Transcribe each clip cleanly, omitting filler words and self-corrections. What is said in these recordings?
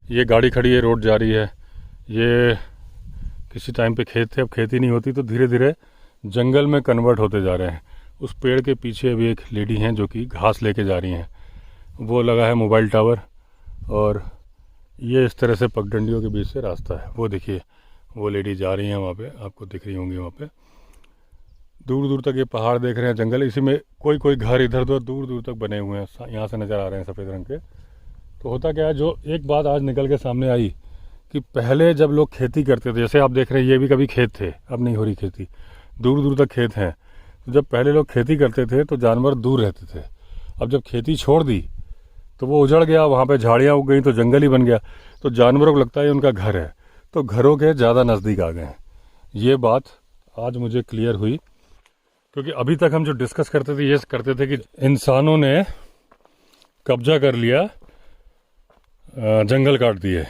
ये गाड़ी खड़ी है, रोड जा रही है। ये किसी टाइम पे खेत थे, अब खेती नहीं होती तो धीरे धीरे जंगल में कन्वर्ट होते जा रहे हैं। उस पेड़ के पीछे अभी एक लेडी हैं जो कि घास लेके जा रही हैं। वो लगा है मोबाइल टावर, और ये इस तरह से पगडंडियों के बीच से रास्ता है। वो देखिए, वो लेडी जा रही हैं वहाँ पे, आपको दिख रही होंगी वहाँ पे। दूर दूर तक ये पहाड़ देख रहे हैं, जंगल, इसी में कोई कोई घर इधर उधर दूर दूर तक बने हुए हैं, यहाँ से नज़र आ रहे हैं सफ़ेद रंग के। तो होता क्या है, जो एक बात आज निकल के सामने आई कि पहले जब लोग खेती करते थे, जैसे आप देख रहे हैं ये भी कभी खेत थे, अब नहीं हो रही खेती, दूर दूर तक खेत हैं। तो जब पहले लोग खेती करते थे तो जानवर दूर रहते थे। अब जब खेती छोड़ दी तो वो उजड़ गया, वहाँ पे झाड़ियाँ उग गई तो जंगल ही बन गया। तो जानवरों को लगता है उनका घर है, तो घरों के ज़्यादा नज़दीक आ गए हैं। ये बात आज मुझे क्लियर हुई, क्योंकि अभी तक हम जो डिस्कस करते थे, ये करते थे कि इंसानों ने कब्जा कर लिया, जंगल काट दिए।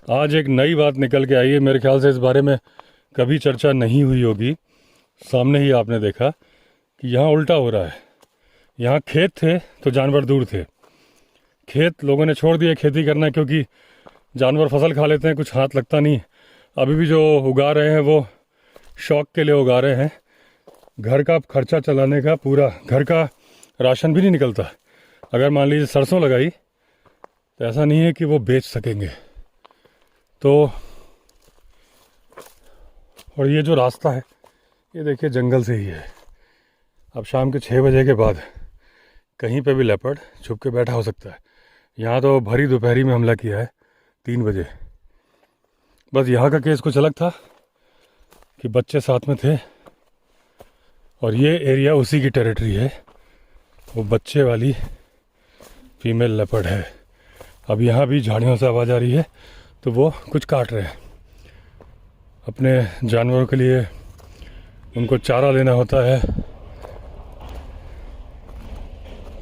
आज एक नई बात निकल के आई है, मेरे ख्याल से इस बारे में कभी चर्चा नहीं हुई होगी। सामने ही आपने देखा कि यहाँ उल्टा हो रहा है। यहाँ खेत थे तो जानवर दूर थे, खेत लोगों ने छोड़ दिए खेती करना, क्योंकि जानवर फसल खा लेते हैं, कुछ हाथ लगता नहीं। अभी भी जो उगा रहे हैं वो शौक के लिए उगा रहे हैं, घर का खर्चा चलाने का, पूरा घर का राशन भी नहीं निकलता। अगर मान लीजिए सरसों लगाई तो ऐसा नहीं है कि वो बेच सकेंगे। तो और ये जो रास्ता है ये देखिए जंगल से ही है। अब शाम के 6 बजे के बाद कहीं पे भी लेपर्ड छुप के बैठा हो सकता है। यहाँ तो भरी दोपहरी में हमला किया है 3 बजे। बस यहाँ का केस कुछ अलग था कि बच्चे साथ में थे, और ये एरिया उसी की टेरिटरी है। वो बच्चे वाली फीमेल लेपर्ड है। अब यहाँ भी झाड़ियों से आवाज़ आ रही है, तो वो कुछ काट रहे हैं। अपने जानवरों के लिए उनको चारा लेना होता है।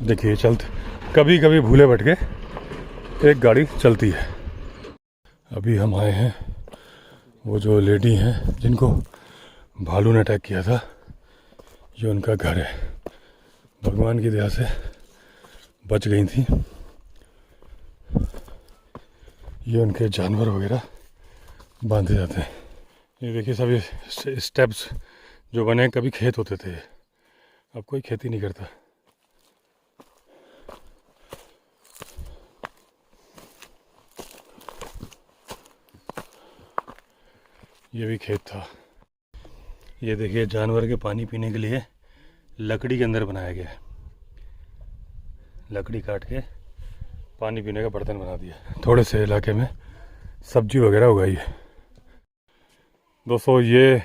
देखिए चलते, कभी कभी भूले भटके एक गाड़ी चलती है। अभी हम आए हैं, वो जो लेडी हैं जिनको भालू ने अटैक किया था, ये उनका घर है। भगवान की दया से बच गई थी। ये उनके जानवर वगैरह बांधे जाते हैं। ये देखिए सभी स्टेप्स जो बने, कभी खेत होते थे, अब कोई खेती नहीं करता। ये भी खेत था। ये देखिए जानवर के पानी पीने के लिए लकड़ी के अंदर बनाया गया है। लकड़ी काट के पानी पीने का बर्तन बना दिया। थोड़े से इलाके में सब्जी वगैरह उगाई है। दोस्तों ये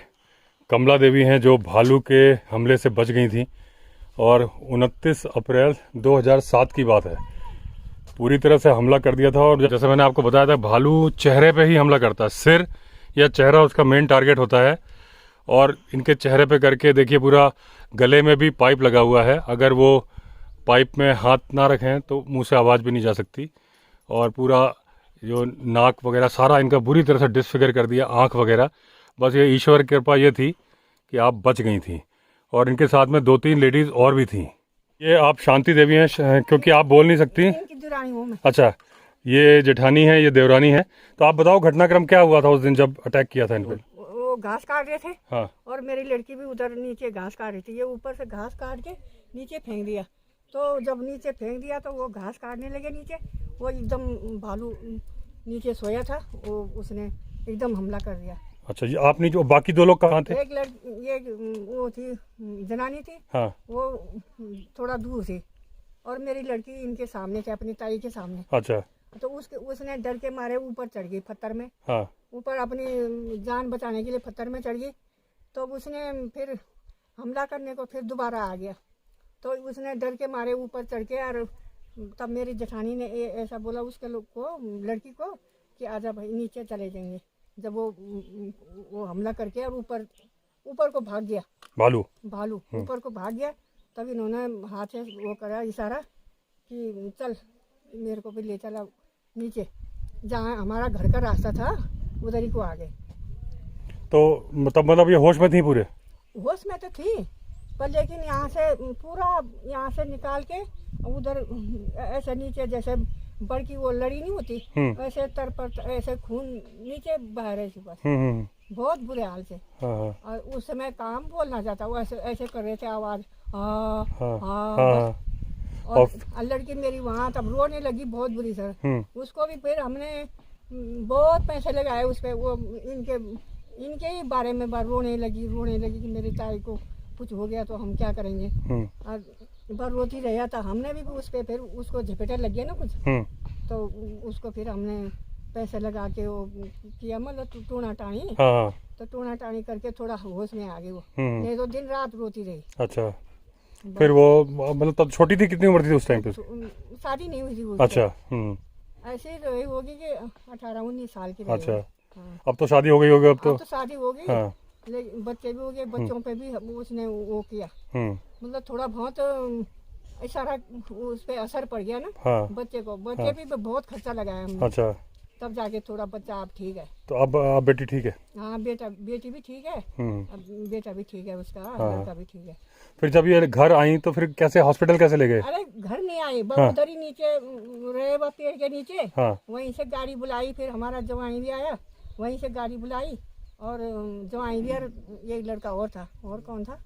कमला देवी हैं जो भालू के हमले से बच गई थी, और 29 अप्रैल 2007 की बात है। पूरी तरह से हमला कर दिया था, और जैसे मैंने आपको बताया था भालू चेहरे पे ही हमला करता है। सिर या चेहरा उसका मेन टारगेट होता है, और इनके चेहरे पे करके देखिए पूरा गले में भी पाइप लगा हुआ है। अगर वो पाइप में हाथ ना रखें तो मुंह से आवाज़ भी नहीं जा सकती। और पूरा जो नाक वगैरह सारा इनका बुरी तरह से डिसफिगर कर दिया, आँख वगैरह। बस ये ईश्वर की कृपा ये थी कि आप बच गई थी, और इनके साथ में 2-3 लेडीज़ और भी थी। ये आप शांति देवी हैं, क्योंकि आप बोल नहीं सकती। अच्छा, ये जेठानी है, ये देवरानी है। तो आप बताओ घटनाक्रम क्या हुआ था उस दिन जब अटैक किया था इन पे? वो घास काट रहे थे। हाँ। और मेरी लड़की भी उधर नीचे घास काट रही थी। ये ऊपर से घास काट के नीचे फेंक दिया। तो जब नीचे फेंक दिया तो वो घास काटने लगे नीचे। वो एकदम भालू नीचे सोया था, वो उसने एकदम हमला कर दिया। अच्छा जी, आपने जो बाकी 2 लोग कहाँ थे? एक लड़की, ये वो थी जनानी थी। हाँ। वो थोड़ा दूर थी, और मेरी लड़की इनके सामने थी, अपनी ताई के सामने। अच्छा। तो उसने डर के मारे ऊपर चढ़ गई पत्थर में। हाँ। ऊपर अपनी जान बचाने के लिए पत्थर में चढ़ गई। तो उसने फिर हमला करने को फिर दोबारा आ गया। तो उसने डर के मारे ऊपर चढ़ के, और तब मेरी जेठानी ने ऐसा बोला उसके लोग को, लड़की को, कि आजा भाई नीचे चले जाएंगे। जब वो हमला करके और ऊपर को भाग गया भालू ऊपर को भाग गया, तब इन्होंने हाथ से वो करा इशारा कि चल मेरे को भी ले चला नीचे, जहाँ हमारा घर का रास्ता था उधर ही को आ गए। तो मतलब ये होश में थी? पूरे होश में तो थी, पर लेकिन यहाँ से पूरा यहाँ से निकाल के उधर ऐसे नीचे जैसे बड़की वो लड़ी नहीं होती, ऐसे तर पर ऐसे खून नीचे बह रहे थे बस, बहुत बुरे हाल से। और उस समय काम बोलना चाहता, वो ऐसे ऐसे कर रहे थे, आवाज हाँ हाँ। और लड़की मेरी वहाँ तब रोने लगी बहुत बुरी सर। उसको भी फिर हमने बहुत पैसे लगाए उस पर, वो इनके ही बारे में रोने लगी कि मेरी ताई को कुछ हो गया तो हम क्या करेंगे। और बार रोती रहा था, हमने भी उस पर फिर उसको झपेटा लग गया ना कुछ, तो उसको फिर हमने पैसे लगा के वो किया, मतलब टूना टाणी। तो टूना टाणी करके थोड़ा होश में आ गई वो, नहीं तो दिन रात रोती रही। अच्छा, फिर वो मतलब तब छोटी थी, कितनी उम्र थी उस टाइम पे? शादी नहीं हुई थी। अच्छा, ऐसे ही रही होगी कि 18-19 साल की रही। अच्छा, अब तो शादी हो गई होगी? अब तो शादी हो गई, लेकिन बच्चे भी हो गए, बच्चों पे भी उसने वो किया, मतलब थोड़ा बहुत इशारा उस पे असर पड़ गया ना बच्चे को। बच्चे भी बहुत खर्चा लगाया हमने। अच्छा, तब जाके थोड़ा बच्चा अब ठीक है। तो अब बेटी ठीक है? हाँ, बेटी भी ठीक है, अब बेटा भी ठीक है उसका, लड़का भी ठीक है। फिर जब ये घर आई तो फिर कैसे, हॉस्पिटल कैसे ले गए? अरे घर नहीं आए, उधर ही नीचे रहे वो पेड़ के नीचे, वहीं से गाड़ी बुलाई। फिर हमारा जवाई भी आया, वहीं से गाड़ी बुलाई, और जवाई भी, और ये लड़का और था, और कौन था,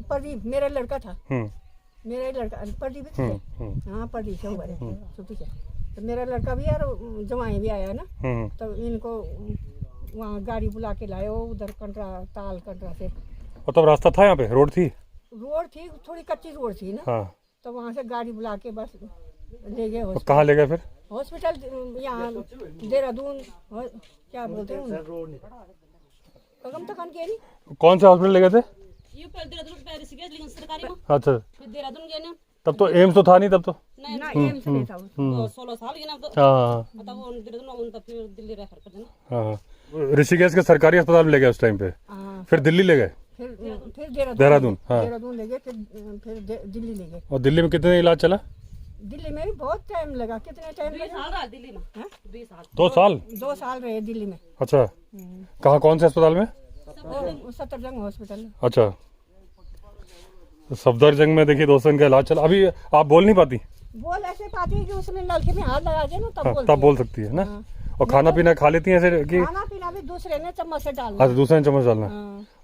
प्रदीप मेरा लड़का था। मेरा लड़का प्रदीप भी थे, हाँ प्रदीप से हुआ छुट्टी से। तो मेरा लड़का भी और जवाई भी आया ना, तो इनको वहाँ गाड़ी बुला के लाए, उधर ताल कंटरा से। और तब रास्ता था यहाँ पे, रोड थी? रोड थी, थोड़ी कच्ची रोड थी ना, तो वहाँ से गाड़ी बुला के बस ले गए। कहाँ ले गए फिर? हॉस्पिटल यहाँ देहरादून, क्या बोलते हैं कगम तक नहीं। कौन से हॉस्पिटल ले गए थे? लेकिन सरकारी में। अच्छा, देहरादून गए ना, तब तो एम्स तो था नहीं, तब तो नहीं एम्स नहीं था। 16 साल के ना, तो तब वो देहरादून, तब फिर दिल्ली रेफर कर देना। हाँ, ऋषिकेश के सरकारी अस्पताल में ले गए उस टाइम पे, फिर दिल्ली ले गए, फिर देहरादून ले गए, फिर दिल्ली ले गए। और दिल्ली में कितने इलाज चला? दिल्ली में भी बहुत टाइम लगा। कितने टाइम? 2 साल रहा दिल्ली में। 2 साल 2 साल 2 साल रहे दिल्ली में। अच्छा, कहाँ, कौन से अस्पताल में? सफदरजंग हॉस्पिटल। अच्छा, सफदरजंग में देखिए दोस्तों इनका इलाज चला। अभी आप बोल नहीं पाती? बोल ऐसे पाती है कि उसने नलके में हाथ लगा दिया ना, तब बोल सकती है ना। और खाना पीना खा लेती है ऐसे कि? खाना पीना भी दूसरे ने चम्मच से डालना। अच्छा, दूसरे ने चम्मच डालना।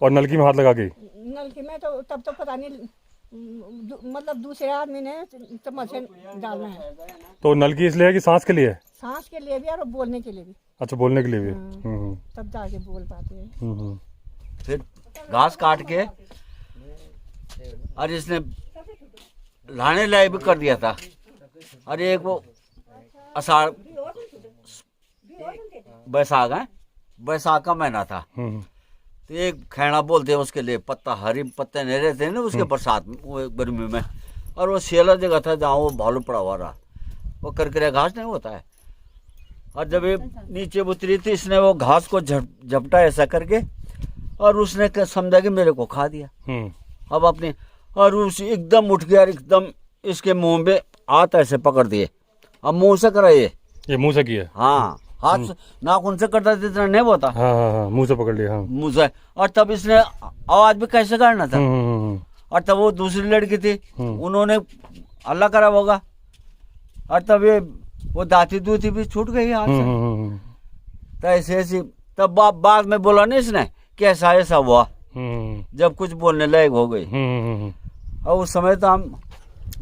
और नलकी में हाथ लगा के? नलकी में तो तब तो पता नहीं, मतलब दूसरे आदमी ने चम्मच से डालना है। तो नलकी इसलिए है कि सांस के लिए? सांस के लिए भी और बोलने के लिए भी। अच्छा, बोलने के लिए भी। तब जाके बोल पाते हैं। फिर घास काट के और इसने लाने लायक भी कर दिया था। और एक वो आषाढ़ बैसाख का महीना था, तो एक खैना बोलते हैं उसके लिए, पत्ता हरी पत्ते नहीं रहते हैं ना उसके, बरसात में, वो गर्मी में। और वो सेला जगह था जहाँ वो भालू पड़ा हुआ रहा, वो करकरिया घास नहीं होता है। और जब ये नीचे उतरी थी, इसने वो घास को झपटा ऐसा करके, और उसने समझा कि मेरे को खा दिया। अब अपने, और उस एकदम उठ गया, एकदम इसके मुंह में हाथ ऐसे पकड़ दिए। अब मुंह से करा ये मुंह से किया? हाँ, हाथ नाखून से करता था, इतना नहीं होता। हाँ, मुंह से पकड़ लिया। मुंह से। और तब इसने आवाज भी कैसे करना था। और तब वो दूसरी लड़की थी, उन्होंने अल्लाह करा होगा, और तब ये वो दाती दूती भी छूट गई हाथ से। तो ऐसे तब बाद में बोला नहीं इसने कि ऐसा ऐसा हुआ, जब कुछ बोलने लायक हो गई। और उस समय तो हम,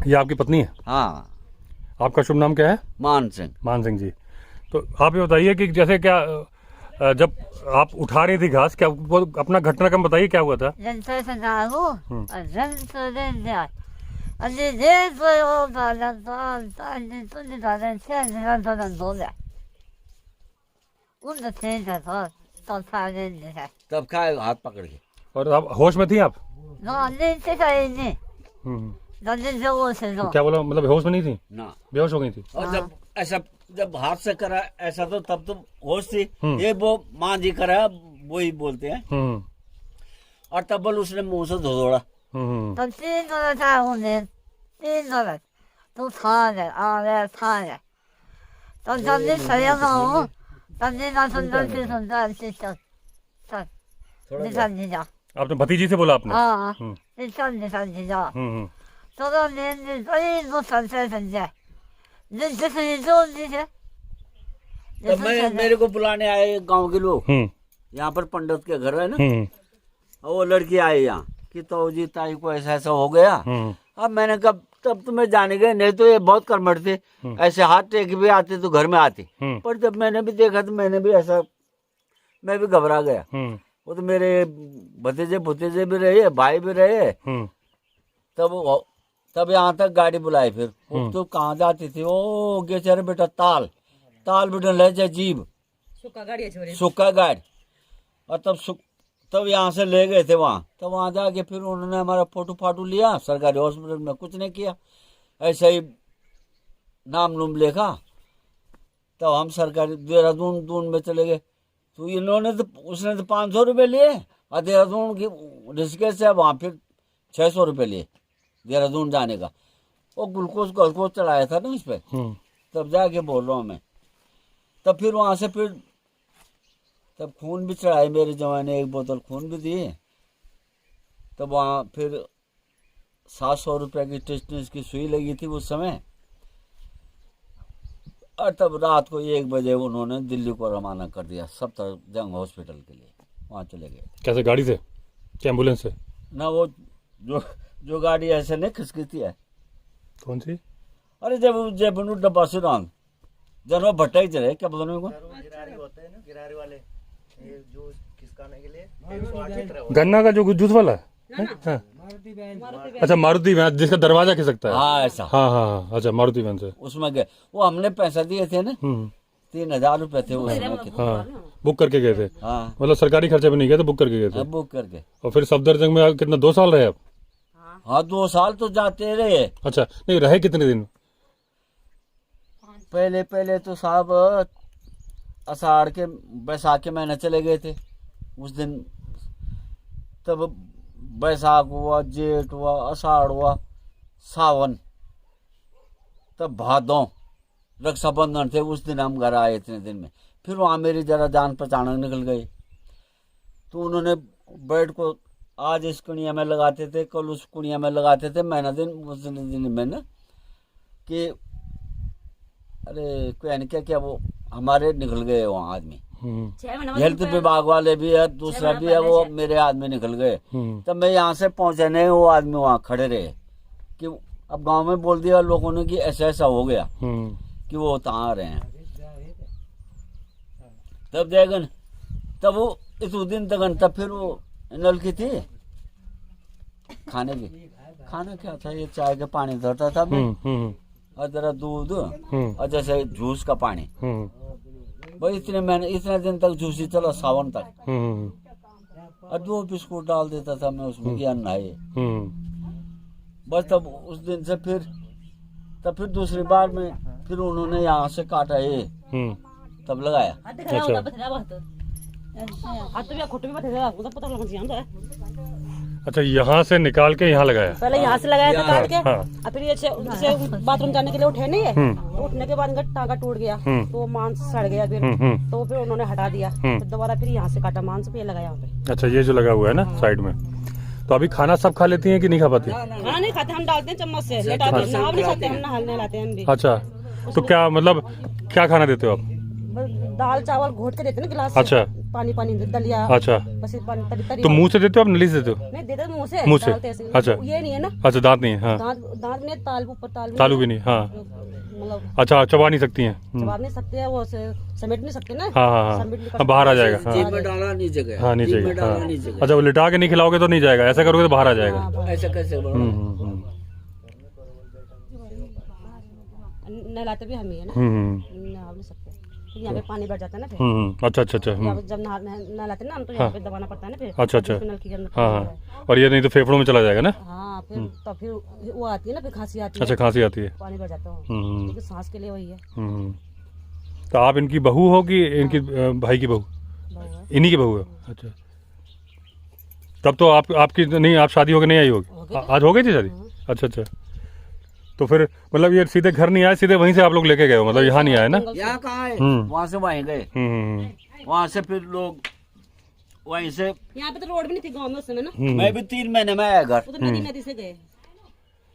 ये आपकी पत्नी है? हाँ। आपका शुभ नाम क्या है? मान सिंह। मान सिंह जी। तो आप ये बताइए कि जैसे क्या, जब आप उठा रही थी घास, क्या वो अपना घटनाक्रम बताइए, क्या हुआ था? तब क्या हाथ पकड़ के। और आप होश में थी आप? क्या बोला, मतलब होश में नहीं थी ना, बेहोश हो गई थी? और जब ऐसा, जब हाथ से करा ऐसा, तो तब तो होश थी। ये वो माँ जी करा, वो ही बोलते हैं। और तब बोल उसने मुंह से धोड़ा। आपने भतीजी से बोला आपने? तब मेरे को बुलाने आए गांव के लोग, यहाँ पर पंडित के घर है ना, और वो लड़की आई यहाँ कि तो जी ताई को ऐसा ऐसा हो गया। अब मैंने कहा तब तो मैं जाने गए, नहीं तो ये बहुत कर्मठ थे, ऐसे हाथ टेक भी आते तो घर में आते। पर जब मैंने भी देखा तो मैंने भी ऐसा, मैं भी घबरा गया। वो तो मेरे भतीजे भतीजे भी रहे, भाई भी रहे। तब यहाँ तक गाड़ी बुलाई। फिर वो तो कहाँ जाती थी, ओ गेचर बेटा ताल बेटा ले जाए जीव सुक्का गाड़ी। और तब यहाँ से ले गए थे वहाँ। तब वहाँ जाके फिर उन्होंने हमारा फोटो फाटो लिया, सरकारी हॉस्पिटल में कुछ नहीं किया, ऐसे ही नाम नूम लिखा। तब हम सरकारी देहरादून में चले गए। तो इन्होंने तो उसने तो 500 रुपये लिए, और देहरादून की ऋषिकेश से वहाँ फिर 600 रुपये लिए देहरादून जाने का। वो ग्लूकोज चढ़ाया था ना इस पर। तब जाके बोल रहा हूँ मैं। तब फिर वहाँ से फिर तब खून भी चढ़ाए मेरे जवान ने, 1 बोतल खून भी दिए। तब वहाँ फिर 700 रुपये की टेस्टिस की सुई लगी थी उस समय। और तब रात को 1 बजे उन्होंने दिल्ली को रवाना कर दिया सफदरजंग हॉस्पिटल के लिए। वहाँ चले गए। कैसे, गाड़ी से क्या एम्बुलेंस से? ना वो जो गाड़ी ऐसे नहीं खिसकती है। कौन सी? अरे जब डब्बा से रंग जनवा भट्टा ही चले, क्या बोलने को गिरारी होते हैं ना, गिरारी वाले ये जूस खिसकाने के लिए गन्ना का जो जूस वाला है? हाँ। अच्छा, मारुति वैन जिसका दरवाजा खिसकता है। हाँ ऐसा। हाँ। अच्छा, मारुति वैन से उसमें गए। वो हमने पैसा दिए थे ना, 3000 रुपये थे उसमें। हाँ, बुक करके गए थे। हाँ, मतलब सरकारी खर्चे में नहीं गए थे, बुक करके गए थे। बुक करके। और फिर सफदरजंग में कितना, 2 साल रहे आप? हाँ 2 साल तो जाते रहे। अच्छा, नहीं रहे कितने दिन? पहले तो साहब आषाढ़ के बैसाख के महीने चले गए थे उस दिन। तब बैसाख हुआ, जेठ हुआ, आषाढ़ हुआ, सावन, तब भादों, रक्षाबंधन थे उस दिन हम घर आए इतने दिन में। फिर वहाँ मेरी जरा जान पहचान निकल गई। तो उन्होंने बेड को आज इस कुनिया में लगाते थे, कल उस कुनिया में लगाते थे। महीना दिन उस दिन में ना कि अरे क्या वो हमारे निकल गए वहाँ आदमी। हेल्थ विभाग वाले भी है, दूसरा भी है, वो मेरे आदमी निकल गए। तब मैं यहाँ से पहुँचे नहीं, वो आदमी वहाँ खड़े रहे कि अब गांव में बोल दिया लोगों ने कि ऐसा ऐसा हो गया कि वो कहाँ आ रहे हैं। तब देगन, तब वो इस दिन तक, तब फिर वो नल की थी खाने की। खाना क्या था, ये चाय का पानी धरता था मैं, और जरा दूध और जैसे जूस का पानी। भाई इतने दिन तक जूस ही चला, सावन तक। और 2 बिस्कुट डाल देता था मैं उसमें, ज्ञान नहाए बस। तब उस दिन से फिर दूसरी बार में फिर उन्होंने यहाँ से काटा ये, तब लगाया। अच्छा, यहाँ से निकाल के यहाँ लगाया? पहले यहाँ से लगाया था काट के। और फिर ये बाथरूम जाने के लिए उठे नहीं है, तो उठने के बाद इनका टांगा टूट गया, तो मांस सड़ गया। फिर तो फिर उन्होंने हटा दिया, तो दोबारा फिर यहाँ से काटा मांस, पे लगाया यहाँ पे। अच्छा, ये जो लगा हुआ है ना साइड में। तो अभी खाना सब खा लेती हैं कि नहीं खा पाती? खाना नहीं खाते, हम डालते हैं चम्मच से, लेटाते हैं, नहा नहीं सकते, हम नहाने लाते हैं हम भी। अच्छा, तो क्या मतलब क्या खाना देते हो आप? दाल चावल घोट के देते ना गिलास से। अच्छा, पानी दलिया। अच्छा, बस तरी। तो मुंह से देते हो आप, नली से देते हो? नहीं देते मुंह से। मुंह से। अच्छा, ये नहीं है ना। अच्छा, दांत नहीं है। हाँ, दांत नहीं, तालू भी नहीं। हाँ, मतलब अच्छा, चबा नहीं सकती हैं? जवाब नहीं सकते हैं, वो समेट नहीं सकते ना। हाँ, बाहर आ जाएगा। जीभ में डाला नीचे गया। हाँ, नीचे गया। अच्छा, वो लिटा के नहीं खिलाओगे तो नहीं जाएगा, ऐसा करोगे तो बाहर आ जाएगा। ऐसा कैसे? नहलाते भी हम ही है ना, नहा नहीं सकते, यहाँ पे पानी बढ़ जाता है ना फिर। अच्छा। जब नहलाते ना हम, तो यहाँ पे दबाना पड़ता है ना फिर। अच्छा। नल के अंदर। हाँ, और ये नहीं तो फेफड़ों में चला जाएगा ना। हाँ, फिर वो आती है ना, फिर खांसी आती है। अच्छा, खांसी आती है, पानी बढ़ जाता है, क्योंकि सांस के लिए वही है। तो आप इनकी बहू हो कि इनकी भाई की बहू? इन्हीं की बहू है। अच्छा, तब तो आपकी नहीं, आप शादी होकर नहीं आई होगी? आज हो गई थी शादी? अच्छा। तो फिर मतलब ये सीधे घर नहीं आए, सीधे वहीं से आप लोग लेके गए हो, मतलब यहाँ नहीं आए ना? यहाँ कहाँ है, वहाँ से वहीं गए। वहाँ से फिर लोग वहीं से। यहाँ पे तो रोड भी नहीं थी गाँव में उस समय ना। मैं भी 3 महीने में आया घर। नदी से गए।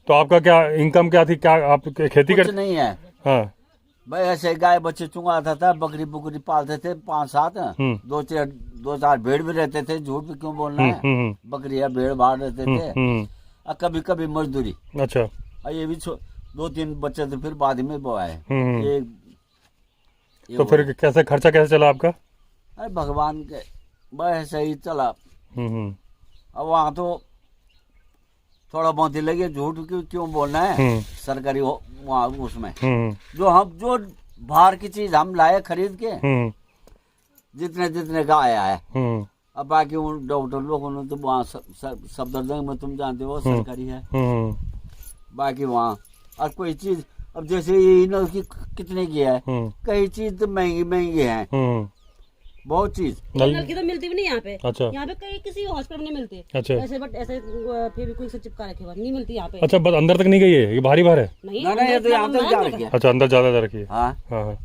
तो आपका क्या इनकम क्या थी, क्या आप खेती कुछ नहीं है, हाँ। भाई ऐसे गाय बच्चे चुंगाता था, बकरी बुकरी पालते थे 5-7, दो चार भेड़ भी रहते थे, झूठ भी क्यों बोलना है, बकरियां भेड़ बाहर रहते थे, और कभी कभी मजदूरी। अच्छा। और ये भी 2-3 बच्चे थे, फिर बाद में वो आए। तो फिर कैसे खर्चा कैसे चला आपका? अरे भगवान के बस सही चला। अब वहाँ तो थोड़ा बहुत ही लगे, झूठ क्यों बोलना है, सरकारी वहाँ उसमें जो बाहर की चीज हम लाए खरीद के, जितने का आया है। अब बाकी उन डॉक्टर लोगों ने तो वहाँ सफदरजंग में तुम जानते हो सरकारी है, बाकी वहाँ और कोई चीज अब जैसे ये ना कि कितने की है, कई चीज तो महंगी है, बहुत चीज। नल की तो मिलती भी नहीं यहाँ पे। अच्छा। यहाँ पे कहीं किसी हॉस्पिटल में नहीं मिलती। अच्छा। ऐसे बट ऐसे फेविक्विक से चिपका रखे हुआ नहीं मिलती यहाँ पे। अच्छा, बस अंदर तक नहीं गई है, ये बाहरी बाहर है? नहीं ना ये तो यहाँ तक जा रखी है। अच्छा, अंदर ज्यादा जा रखी है। हाँ हाँ।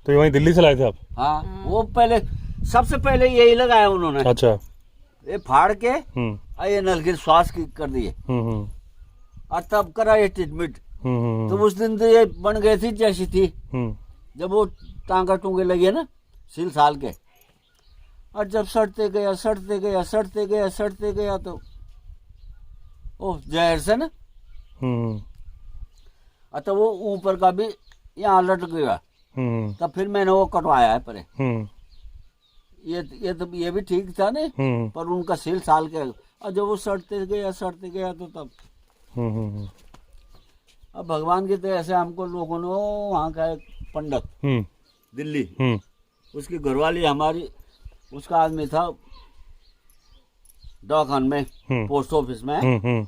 तो ये वहीं दिल्ली से लाए थे आप? हाँ, वो पहले सबसे पहले यही लगाया उन्होंने। अच्छा। ये फाड़ के और ये नल की श्वास की कर दिए और तब करा ये ट्रीटमेंट। तो उस दिन तो ये बन गई थी जैसी थी, जब वो टांगा टूंगे लगे ना सिल साल के, और जब सड़ते गया तो ओ जहर से ना, तो वो ऊपर का भी यहाँ लट गया। तब फिर मैंने वो कटवाया है पर ये भी ठीक था ने, पर उनका सिल साल के, और जब वो सड़ते गया तो तब अब भगवान की तरह से हमको लोगों ने वहाँ का एक पंडित दिल्ली, उसकी घरवाली हमारी, उसका आदमी था डाकखान में, पोस्ट ऑफिस में,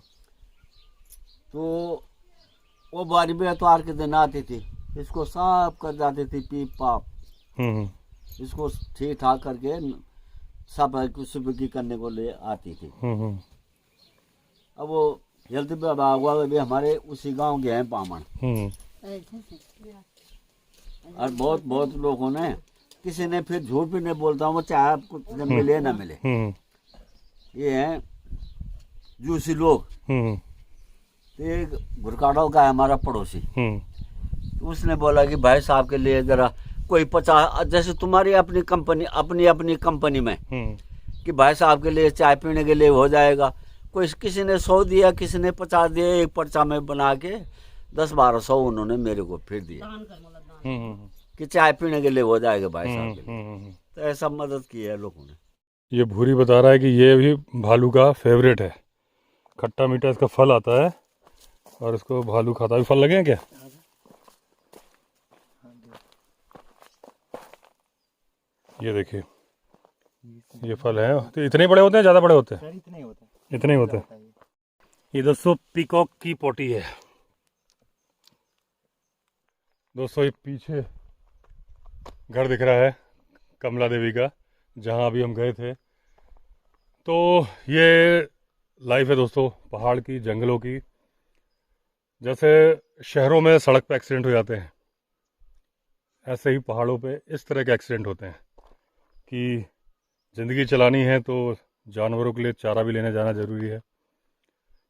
तो वो बारी में एतवार के दिन आती थी, इसको साफ कर जाती थी पीप पाप, इसको ठीक ठाक करके सफाई करने को ले आती थी। अब वो हेल्थ विभाग वाले भी हमारे उसी गांव के हैं पामन, और बहुत लोगों ने, किसी ने फिर झूठ भी नहीं बोलता हूँ, चाहे आपको मिले ना मिले, ये हैं जूसी लोग। तो एक घुरकाड़ों का है हमारा पड़ोसी, उसने बोला कि भाई साहब के लिए जरा कोई 50, जैसे तुम्हारी अपनी कंपनी में कि भाई साहब के लिए चाय पीने के लिए हो जाएगा, कोई किसी ने 100 दिया, किसी ने 50 दिया, एक पर्चा में बना के 10-1200 उन्होंने मेरे को फिर दिया कि चाय पीने के लिए हो जाएगा भाई साहब के लिए। तो ऐसा मदद की है लोगों ने। ये भूरी बता रहा है कि ये भी भालू का फेवरेट है, खट्टा मीठा इसका फल आता है और इसको भालू खाता है। फल लगे हैं क्या? ये देखिए, ये फल है। तो इतने बड़े होते हैं, ज़्यादा बड़े होते हैं? इतने ही होते हैं। ये दोस्तों पीकॉक की पोटी है दोस्तों। ये पीछे घर दिख रहा है कमला देवी का, जहाँ अभी हम गए थे। तो ये लाइफ है दोस्तों पहाड़ की, जंगलों की। जैसे शहरों में सड़क पे एक्सीडेंट हो जाते हैं, ऐसे ही पहाड़ों पे इस तरह के एक्सीडेंट होते हैं कि ज़िंदगी चलानी है तो जानवरों के लिए चारा भी लेने जाना ज़रूरी है,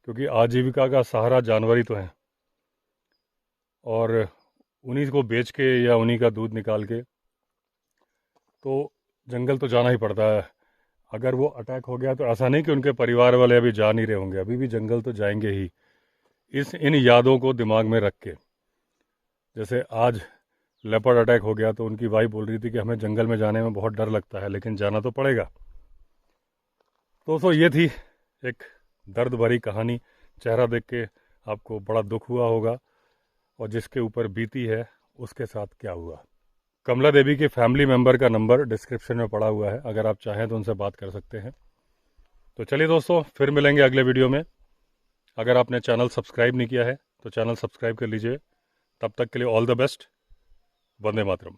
क्योंकि आजीविका का सहारा जानवर ही तो हैं, और उन्हीं को बेच के या उन्हीं का दूध निकाल के तो जंगल तो जाना ही पड़ता है। अगर वो अटैक हो गया तो ऐसा नहीं कि उनके परिवार वाले अभी जा नहीं रहे होंगे, अभी भी जंगल तो जाएंगे ही। इन यादों को दिमाग में रख के, जैसे आज लेपर्ड अटैक हो गया तो उनकी वाइफ बोल रही थी कि हमें जंगल में जाने में बहुत डर लगता है, लेकिन जाना तो पड़ेगा। दोस्तों ये थी एक दर्द भरी कहानी। चेहरा देख के आपको बड़ा दुख हुआ होगा, और जिसके ऊपर बीती है उसके साथ क्या हुआ। कमला देवी के फैमिली मेम्बर का नंबर डिस्क्रिप्शन में पड़ा हुआ है, अगर आप चाहें तो उनसे बात कर सकते हैं। तो चलिए दोस्तों, फिर मिलेंगे अगले वीडियो में। अगर आपने चैनल सब्सक्राइब नहीं किया है तो चैनल सब्सक्राइब कर लीजिए। तब तक के लिए all the best. Vande Mataram.